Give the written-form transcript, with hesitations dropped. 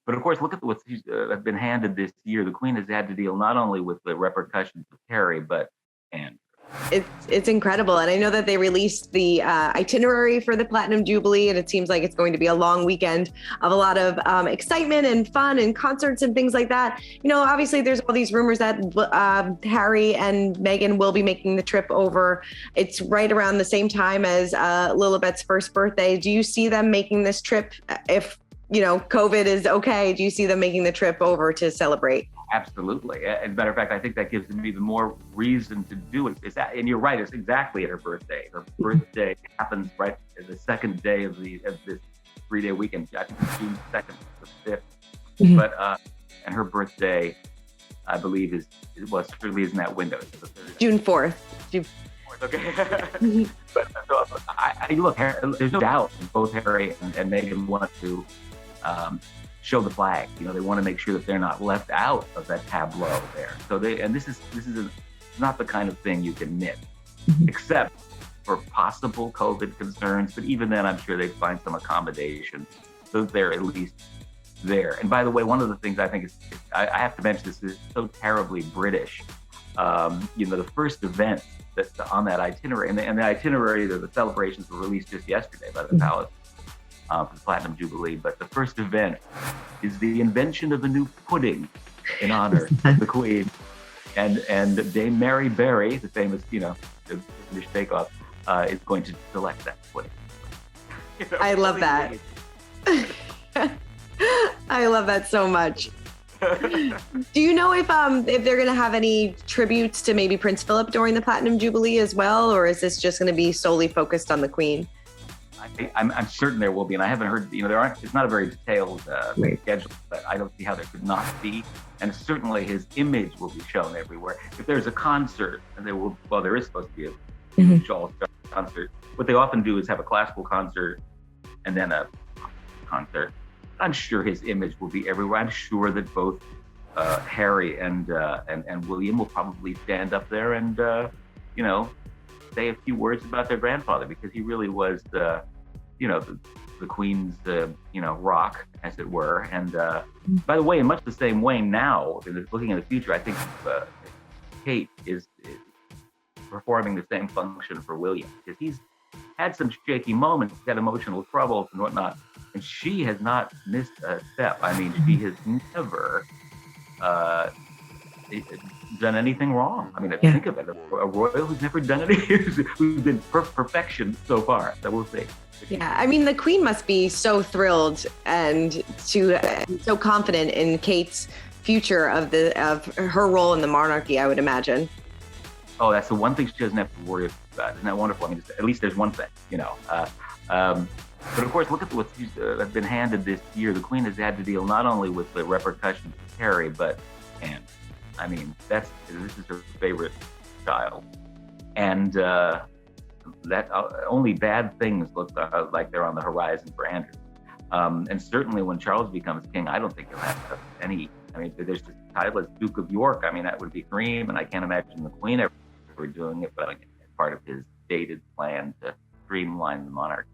But of course, look at what's been handed this year. The Queen has had to deal not only with the repercussions of Harry, but and It's incredible. And I know that they released the itinerary for the Platinum Jubilee, and it seems like it's going to be a long weekend of a lot of excitement and fun and concerts and things like that. Obviously there's all these rumors that Harry and Meghan will be making the trip over. It's right around the same time as Lilibet's first birthday. Do you see them making this trip if, COVID is okay? Do you see them making the trip over to celebrate? Absolutely. As a matter of fact, I think that gives me the more reason to do it. And you're right, it's exactly at her birthday. Her birthday happens right at the second day of this 3-day weekend. I think it's June 2nd or 5th. Mm-hmm. But and her birthday, I believe, certainly is in that window. June 4th. Okay. But look, there's no doubt both Harry and Meghan want to show the flag. They want to make sure that they're not left out of that tableau there. So this is not the kind of thing you can miss, except for possible COVID concerns. But even then, I'm sure they'd find some accommodation so that they're at least there. And by the way, one of the things I think I have to mention, this is so terribly British. The first event that's on that itinerary, and the itinerary, the celebrations were released just yesterday by the Palace. For the Platinum Jubilee, but the first event is the invention of a new pudding in honor of the Queen, and Dame Mary Berry, the famous, the British Bake Off, is going to select that pudding. I love that. I love that so much. Do you know if they're going to have any tributes to maybe Prince Philip during the Platinum Jubilee as well, or is this just going to be solely focused on the Queen? I'm certain there will be, and I haven't heard. It's not a very detailed schedule, but I don't see how there could not be. And certainly his image will be shown everywhere. If there's a concert, and there is supposed to be a all-star concert. What they often do is have a classical concert and then a concert. I'm sure his image will be everywhere. I'm sure that both Harry and William will probably stand up there and say a few words about their grandfather, because he really was the Queen's rock, as it were. And by the way, in much the same way now, looking at the future, I think Kate is performing the same function for William, because he's had some shaky moments, he's had emotional troubles and whatnot, and she has not missed a step. I mean, she has never done anything wrong. I mean, think of it, a royal who's never done anything, who's been perfection so far. So we'll see. Yeah, I mean, the Queen must be so thrilled and so confident in Kate's future of her role in the monarchy, I would imagine. Oh, that's the one thing she doesn't have to worry about. Isn't that wonderful? I mean, at least there's one thing, But of course, look at what's been handed this year. The Queen has had to deal not only with the repercussions of Harry, and I mean, this is her favorite child, and that only bad things look like they're on the horizon for Andrew. And certainly when Charles becomes king, I don't think he'll have any. I mean, there's this title as Duke of York. I mean, that would be dream, and I can't imagine the Queen ever doing it. But again, it's part of his dated plan to streamline the monarchy.